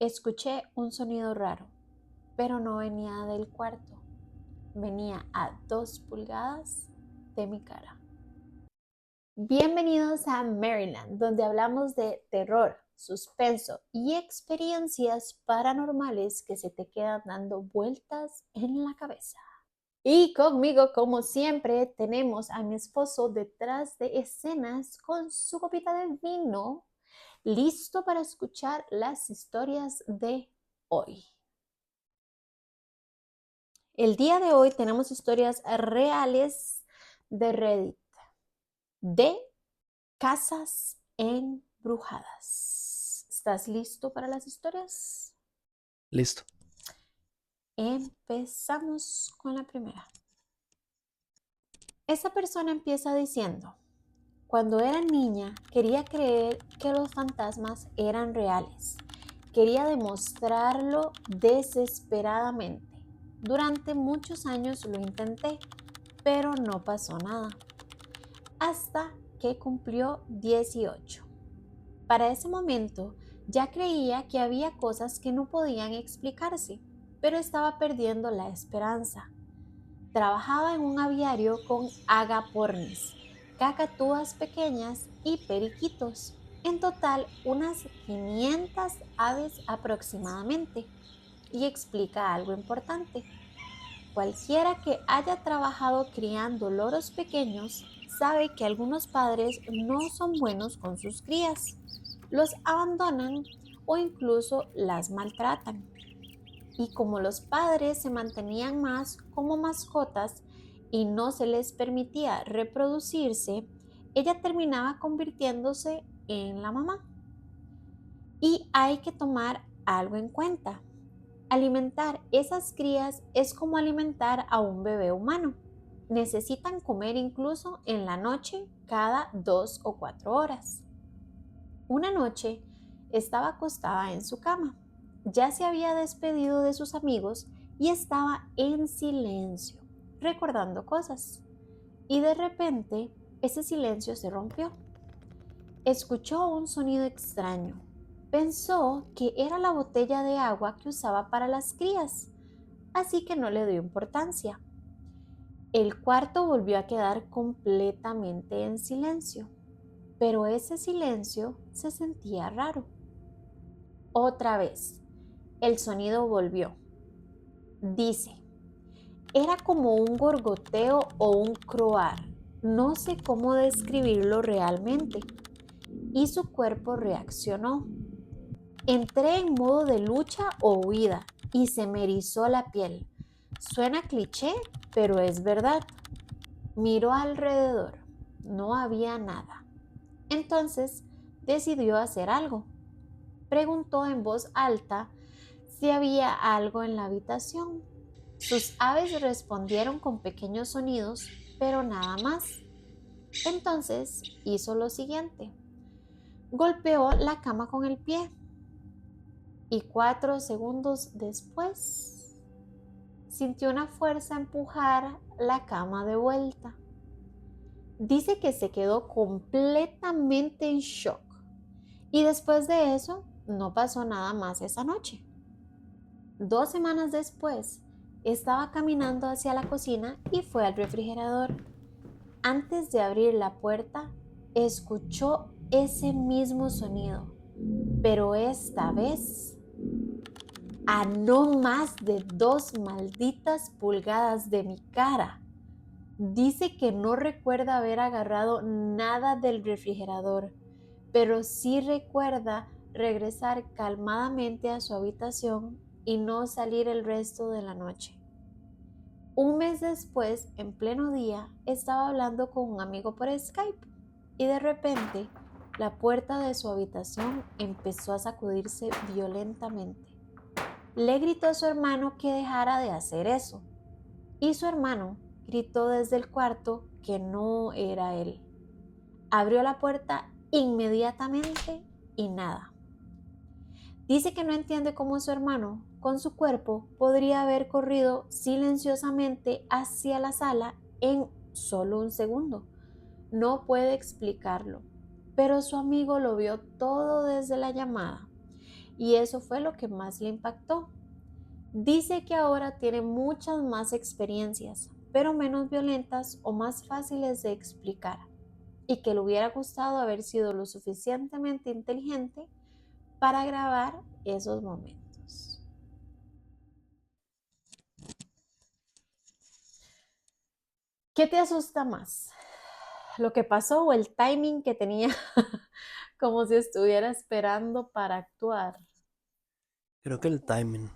Escuché un sonido raro, pero no venía del cuarto. Venía a 2 pulgadas de mi cara. Bienvenidos a Maryland, donde hablamos de terror, suspenso y experiencias paranormales que se te quedan dando vueltas en la cabeza. Y conmigo, como siempre, tenemos a mi esposo detrás de escenas con su copita de vino, listo para escuchar las historias de hoy. El día de hoy tenemos historias reales de Reddit, de casas embrujadas. ¿Estás listo para las historias? Listo. Empezamos con la primera. Esa persona empieza diciendo: cuando era niña quería creer que los fantasmas eran reales. Quería demostrarlo desesperadamente. Durante muchos años lo intenté, pero no pasó nada. Hasta que cumplió 18. Para ese momento ya creía que había cosas que no podían explicarse, pero estaba perdiendo la esperanza. Trabajaba en un aviario con agapornis, cacatúas pequeñas y periquitos. En total, unas 500 aves aproximadamente. Y explica algo importante. Cualquiera que haya trabajado criando loros pequeños sabe que algunos padres no son buenos con sus crías. Los abandonan o incluso las maltratan. Y como los padres se mantenían más como mascotas y no se les permitía reproducirse, ella terminaba convirtiéndose en la mamá. Y hay que tomar algo en cuenta. Alimentar esas crías es como alimentar a un bebé humano. Necesitan comer incluso en la noche cada 2 o 4 horas. Una noche estaba acostada en su cama. Ya se había despedido de sus amigos y estaba en silencio, recordando cosas. Y de repente ese silencio se rompió. Escuchó un sonido extraño. Pensó que era la botella de agua que usaba para las crías, así que no le dio importancia. El cuarto volvió a quedar completamente en silencio, pero ese silencio se sentía raro. Otra vez, el sonido volvió. Dice, era como un gorgoteo o un croar. No sé cómo describirlo realmente. Y su cuerpo reaccionó. Entré en modo de lucha o huida y se me erizó la piel. Suena cliché, pero es verdad. Miró alrededor. No había nada. Entonces decidió hacer algo. Preguntó en voz alta si había algo en la habitación. Sus aves respondieron con pequeños sonidos, pero nada más. Entonces hizo lo siguiente. Golpeó la cama con el pie y 4 segundos después sintió una fuerza empujar la cama de vuelta. Dice que se quedó completamente en shock y después de eso no pasó nada más esa noche. 2 semanas después, estaba caminando hacia la cocina y fue al refrigerador. Antes de abrir la puerta, escuchó ese mismo sonido, pero esta vez a no más de 2 malditas pulgadas de mi cara. Dice que no recuerda haber agarrado nada del refrigerador, pero sí recuerda regresar calmadamente a su habitación y no salir el resto de la noche. Un mes después, en pleno día, estaba hablando con un amigo por Skype y de repente la puerta de su habitación empezó a sacudirse violentamente. Le gritó a su hermano que dejara de hacer eso y su hermano gritó desde el cuarto que no era él. Abrió la puerta inmediatamente y nada. Dice que no entiende cómo su hermano, con su cuerpo, podría haber corrido silenciosamente hacia la sala en solo un segundo. No puede explicarlo, pero su amigo lo vio todo desde la llamada y eso fue lo que más le impactó. Dice que ahora tiene muchas más experiencias, pero menos violentas o más fáciles de explicar, y que le hubiera gustado haber sido lo suficientemente inteligente para grabar esos momentos. ¿Qué te asusta más? ¿Lo que pasó o el timing que tenía como si estuviera esperando para actuar? Creo que el timing.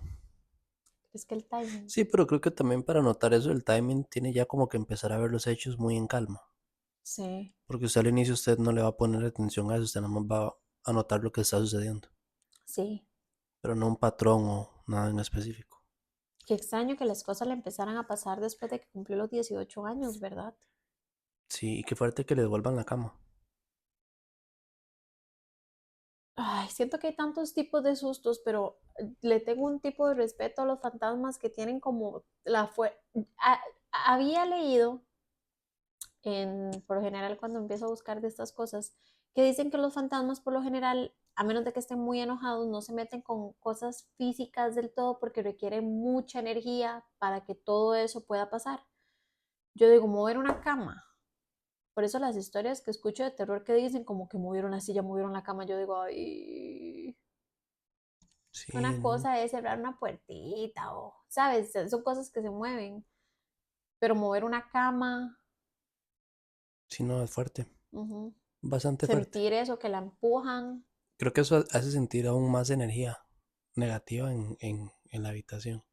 Es que el timing. Sí, pero creo que también para notar eso, el timing tiene ya como que empezar a ver los hechos muy en calma. Sí, Porque usted al inicio usted no le va a poner atención a eso, usted nada más va a notar lo que está sucediendo. sí. Pero no un patrón o nada en específico. Qué extraño que las cosas le empezaran a pasar después de que cumplió los 18 años, ¿verdad? Sí, y qué fuerte que le devuelvan la cama. Ay, siento que hay tantos tipos de sustos, pero le tengo un tipo de respeto a los fantasmas que tienen como la fuerza. Había leído, por lo general, cuando empiezo a buscar de estas cosas, que dicen que los fantasmas, por lo general, a menos de que estén muy enojados, no se meten con cosas físicas del todo porque requiere mucha energía para que todo eso pueda pasar. Yo digo, mover una cama. Por eso las historias que escucho de terror que dicen como que movieron la silla, movieron la cama, yo digo, ay, que Sí, una no. cosa es cerrar una puertita o, ¿sabes? Son cosas que se mueven, pero mover una cama, Sí, no, es fuerte. ujú, Bastante fuerte. sentir eso, que la empujan. Creo que eso hace sentir aún más energía negativa en la habitación.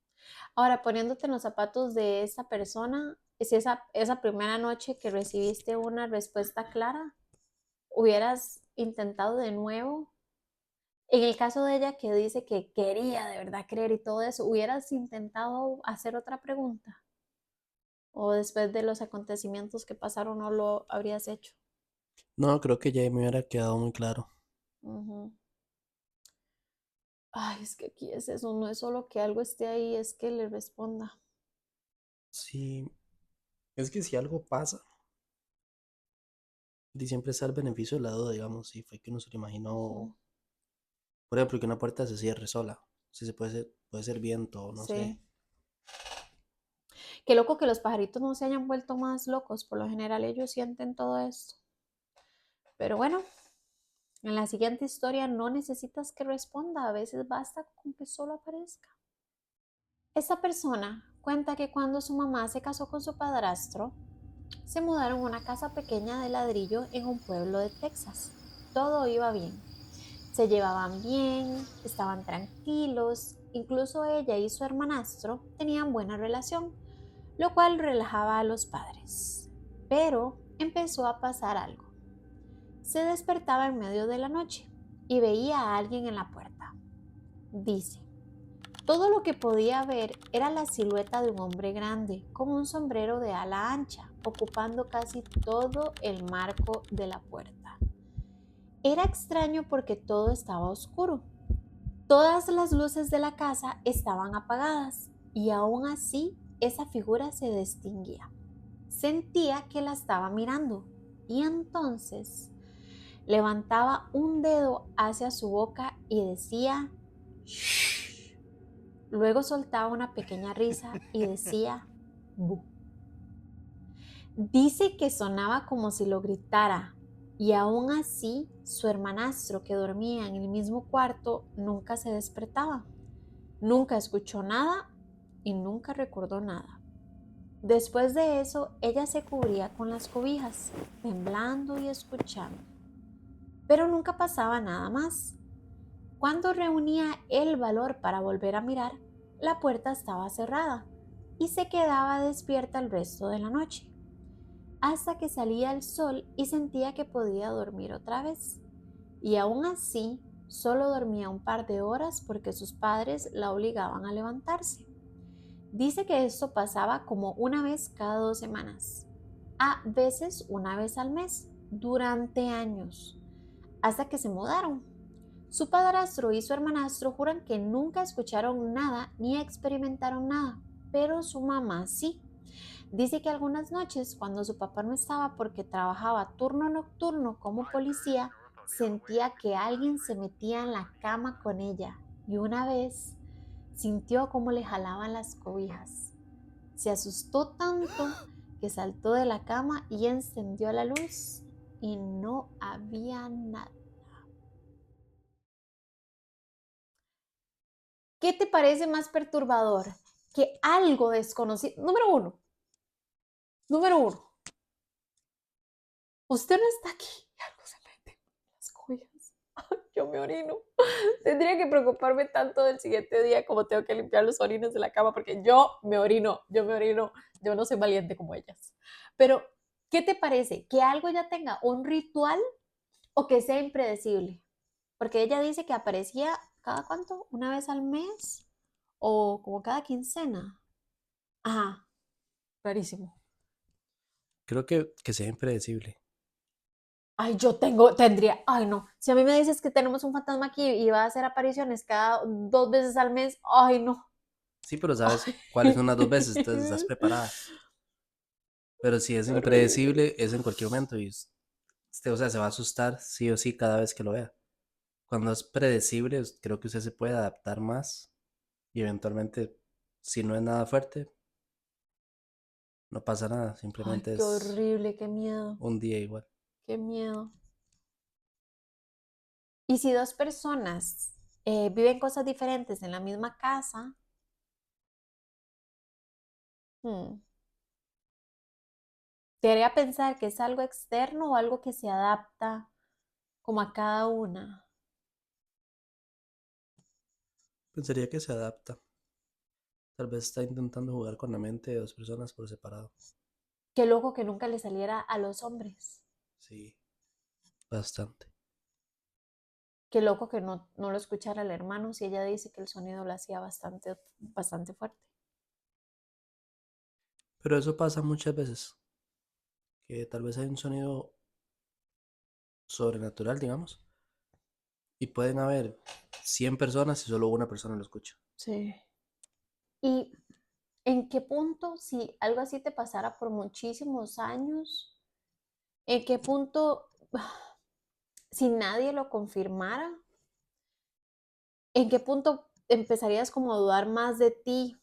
Ahora, poniéndote en los zapatos de esa persona, si esa primera noche que recibiste una respuesta clara, hubieras intentado de nuevo. En el caso de ella que dice que quería de verdad creer y todo eso, ¿hubieras intentado hacer otra pregunta? ¿O después de los acontecimientos que pasaron no lo habrías hecho? No, creo que ya me hubiera quedado muy claro. Ujú. Ay, es que aquí es eso, no es solo que algo esté ahí, es que le responda. Sí, es que si algo pasa, y siempre está el beneficio de la duda, digamos, si fue que uno se lo Ujú. imaginó, por ejemplo, que una puerta se cierre sola, si se puede ser viento, no sé. Sí. Qué loco que los pajaritos no se hayan vuelto más locos, por lo general ellos sienten todo esto. Pero bueno, en la siguiente historia no necesitas que responda, a veces basta con que solo aparezca. Esta persona cuenta que cuando su mamá se casó con su padrastro, se mudaron a una casa pequeña de ladrillo en un pueblo de Texas. Todo iba bien. Se llevaban bien, estaban tranquilos, incluso ella y su hermanastro tenían buena relación, lo cual relajaba a los padres. Pero empezó a pasar algo. Se despertaba en medio de la noche y veía a alguien en la puerta. Dice, todo lo que podía ver era la silueta de un hombre grande, con un sombrero de ala ancha, ocupando casi todo el marco de la puerta. Era extraño porque todo estaba oscuro. Todas las luces de la casa estaban apagadas y aún así esa figura se distinguía. Sentía que la estaba mirando y entonces levantaba un dedo hacia su boca y decía shh. Luego soltaba una pequeña risa y decía bu. Dice que sonaba como si lo gritara y aún así su hermanastro que dormía en el mismo cuarto nunca se despertaba. Nunca escuchó nada y nunca recordó nada. Después de eso, ella se cubría con las cobijas, temblando y escuchando. Pero nunca pasaba nada más. Cuando reunía el valor para volver a mirar, la puerta estaba cerrada y se quedaba despierta el resto de la noche, hasta que salía el sol y sentía que podía dormir otra vez. Y aún así, solo dormía un par de horas porque sus padres la obligaban a levantarse. Dice que esto pasaba como una vez cada 2 semanas, a veces una vez al mes, durante años, hasta que se mudaron. Su padrastro y su hermanastro juran que nunca escucharon nada ni experimentaron nada, pero su mamá sí. Dice que algunas noches, cuando su papá no estaba porque trabajaba turno nocturno como policía, sentía que alguien se metía en la cama con ella y una vez sintió cómo le jalaban las cobijas. Se asustó tanto que saltó de la cama y encendió la luz y no había nada. ¿Qué te parece más perturbador? Que algo desconocido. Número uno, usted no está aquí y algo se mete en las cobijas. Yo me orino. Tendría que preocuparme tanto del siguiente día como tengo que limpiar los orines de la cama porque yo me orino, yo no soy valiente como ellas. Pero, ¿qué te parece? ¿Que algo ya tenga un ritual o que sea impredecible? Porque ella dice que aparecía cada cuánto, una vez al mes o como cada quincena. Ajá, rarísimo. Creo que sea impredecible. Ay, ay no, si a mí me dices que tenemos un fantasma aquí y va a hacer apariciones cada 2 veces al mes, ay no. Sí, pero sabes cuáles son las dos veces, entonces estás Ay, preparada. Pero si es horrible. impredecible, es en cualquier momento y usted, o sea, se va a asustar sí o sí cada vez que lo vea. Cuando es predecible, creo que usted se puede adaptar más y eventualmente, si no es nada fuerte, no pasa nada, Ay, simplemente qué es horrible, qué miedo, un día igual. qué miedo. Y si dos personas viven cosas diferentes en la misma casa, hmm, te haría pensar que es algo externo o algo que se adapta como a cada una. Pensaría que se adapta. Tal vez está intentando jugar con la mente de dos personas por separado. Qué loco que nunca le saliera a los hombres. Sí, bastante. Qué loco que no lo escuchara el hermano si ella dice que el sonido lo hacía bastante, bastante fuerte. Pero eso pasa muchas veces, que tal vez hay un sonido sobrenatural, digamos, y pueden haber 100 personas y solo una persona lo escucha. Sí. ¿Y en qué punto, si algo así te pasara por muchísimos años, en qué punto, si nadie lo confirmara, en qué punto empezarías como a dudar más de ti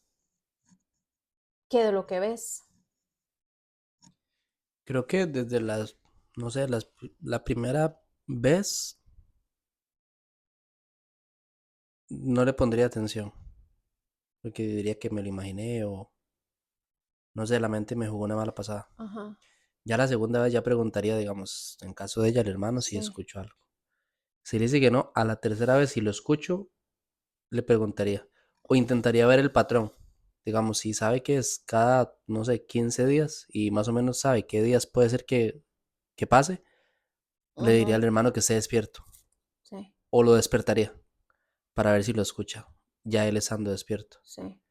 que de lo que ves? Creo que desde no sé, la primera vez no le pondría atención, porque diría que me lo imaginé o no sé, la mente me jugó una mala pasada. Ajá, Ya la segunda vez ya preguntaría, digamos, en caso de ella, al hermano, si sí. escucho algo. Si le dice que no, a la tercera vez si lo escucho, le preguntaría. O intentaría ver el patrón. Digamos, si sabe que es cada, no sé, 15 días y más o menos sabe qué días puede ser que pase, le diría Ajá, al hermano que esté despierto. sí, O lo despertaría para ver si lo escucha. Ya él estando despierto. sí.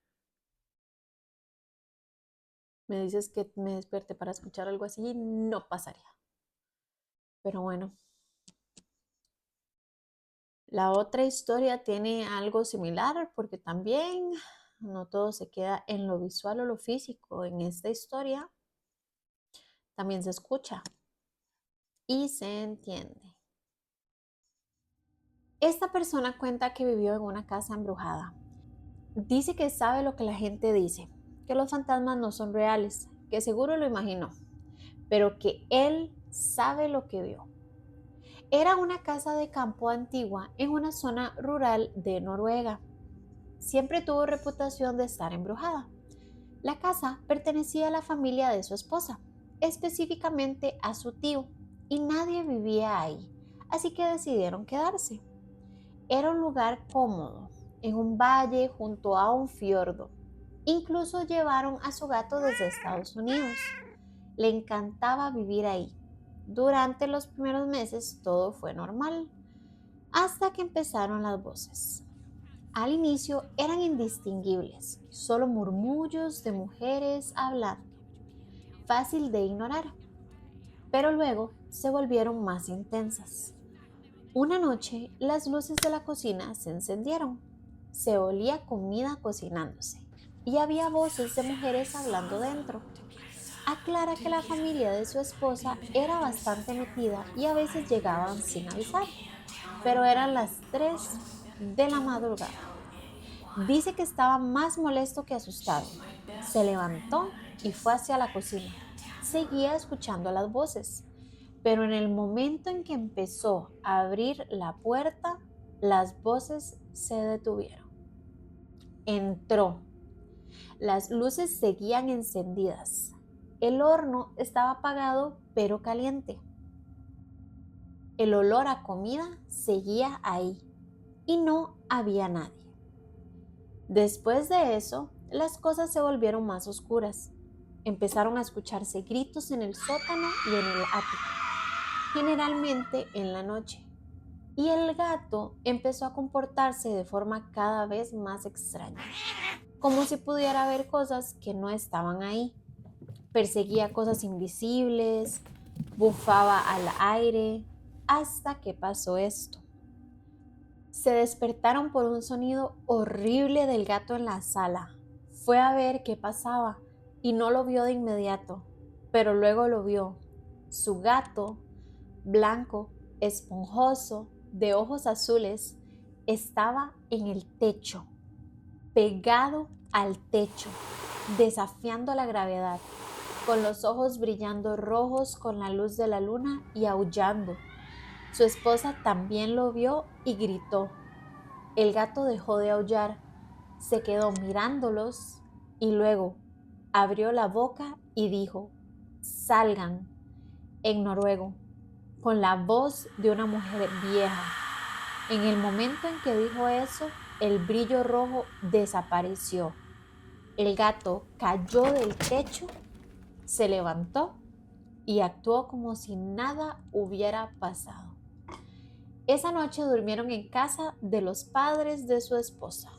Me dices que me despierte para escuchar algo así, no pasaría. Pero bueno, la otra historia tiene algo similar porque también no todo se queda en lo visual o lo físico. En esta historia también se escucha y se entiende. Esta persona cuenta que vivió en una casa embrujada. Dice que sabe lo que la gente dice, que los fantasmas no son reales, que seguro lo imaginó, pero que él sabe lo que vio. Era una casa de campo antigua en una zona rural de Noruega. Siempre tuvo reputación de estar embrujada. La casa pertenecía a la familia de su esposa, específicamente a su tío, y nadie vivía ahí, así que decidieron quedarse. Era un lugar cómodo, en un valle junto a un fiordo. Incluso llevaron a su gato desde Estados Unidos. Le encantaba vivir ahí. Durante los primeros meses todo fue normal, hasta que empezaron las voces. Al inicio eran indistinguibles, solo murmullos de mujeres hablando, fácil de ignorar, pero luego se volvieron más intensas. Una noche las luces de la cocina se encendieron, se olía comida cocinándose y había voces de mujeres hablando dentro. Aclara que la familia de su esposa era bastante metida y a veces llegaban sin avisar, pero eran las 3 de la madrugada. Dice que estaba más molesto que asustado. Se levantó y fue hacia la cocina. Seguía escuchando las voces, pero en el momento en que empezó a abrir la puerta, las voces se detuvieron. Entró. Las luces seguían encendidas. El horno estaba apagado pero caliente. El olor a comida seguía ahí y no había nadie. Después de eso, las cosas se volvieron más oscuras. Empezaron a escucharse gritos en el sótano y en el ático, generalmente en la noche. Y el gato empezó a comportarse de forma cada vez más extraña, como si pudiera ver cosas que no estaban ahí. Perseguía cosas invisibles, bufaba al aire, hasta que pasó esto. Se despertaron por un sonido horrible del gato en la sala. Fue a ver qué pasaba y no lo vio de inmediato, pero luego lo vio. Su gato, blanco, esponjoso, de ojos azules, estaba en el techo, pegado al techo, desafiando la gravedad, con los ojos brillando rojos con la luz de la luna y aullando. Su esposa también lo vio y gritó. El gato dejó de aullar, se quedó mirándolos y luego abrió la boca y dijo, salgan, en noruego, con la voz de una mujer vieja. En el momento en que dijo eso, el brillo rojo desapareció. El gato cayó del techo, se levantó y actuó como si nada hubiera pasado. Esa noche durmieron en casa de los padres de su esposa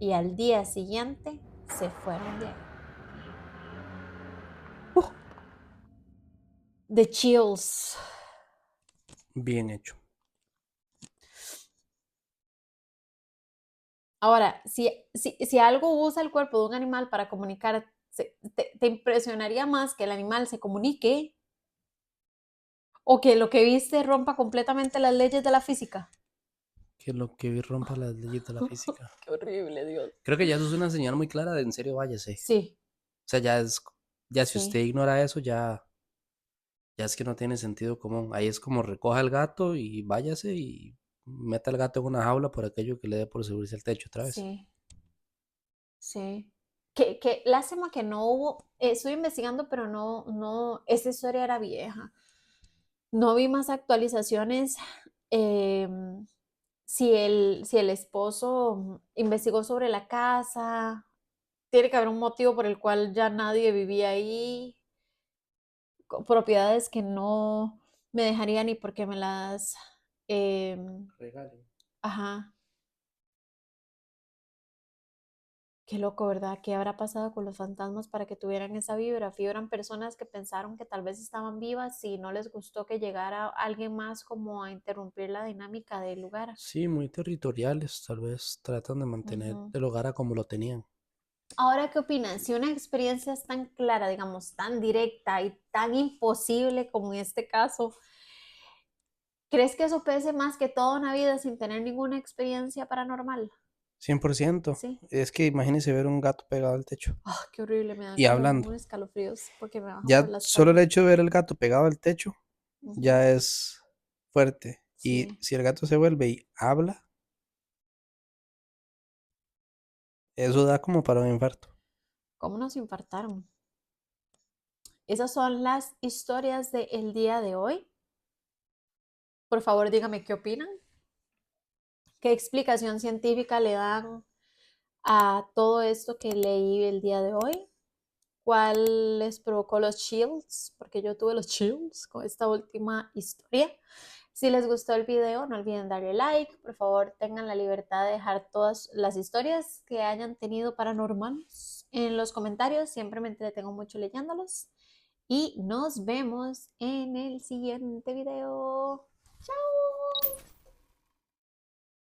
y al día siguiente se fueron de ahí. The chills. Bien hecho. Ahora, si algo usa el cuerpo de un animal para comunicar, ¿te impresionaría más que el animal se comunique o que lo que viste rompa completamente las leyes de la física? Que lo que vi rompa las leyes de la física. Qué horrible, Dios. Creo que ya eso es una señal muy clara de en serio váyase. Sí, O sea, ya si usted sí. ignora eso, ya es que no tiene sentido común. Ahí es como recoja el gato y váyase y meta al gato en una jaula por aquello que le dé por subirse al techo otra vez. Sí, sí. Qué lástima que no hubo, estoy investigando, pero esa historia era vieja. No vi más actualizaciones. Si el esposo investigó sobre la casa, tiene que haber un motivo por el cual ya nadie vivía ahí. Propiedades que no me dejaría ni porque me las... Regale. ajá. Qué loco, ¿verdad? ¿Qué habrá pasado con los fantasmas para que tuvieran esa vibra? Eran personas que pensaron que tal vez estaban vivas y no les gustó que llegara alguien más como a interrumpir la dinámica del lugar. Sí, muy territoriales, tal vez tratan de mantener Ujú. el hogar a como lo tenían. Ahora, ¿qué opinas? Si una experiencia es tan clara, digamos, tan directa y tan imposible como en este caso, ¿crees que eso pese más que toda una vida sin tener ninguna experiencia paranormal? 100%. Sí. Es que imagínese ver un gato pegado al techo Ah, qué horrible, me dan y como hablando. unos escalofríos porque me bajan por Ya la solo el espalda. hecho de ver el gato pegado al techo Ujú. ya es fuerte. Y Sí. si el gato se vuelve y habla, eso da como para un infarto. ¿Cómo nos infartaron? Esas son las historias del día de hoy. Por favor, dígame qué opinan. ¿Qué explicación científica le dan a todo esto que leí el día de hoy? ¿Cuál les provocó los chills? Porque yo tuve los chills con esta última historia. Si les gustó el video, no olviden darle like. Por favor, tengan la libertad de dejar todas las historias que hayan tenido paranormales en los comentarios. Siempre me entretengo mucho leyéndolos. Y nos vemos en el siguiente video. ¡Chao!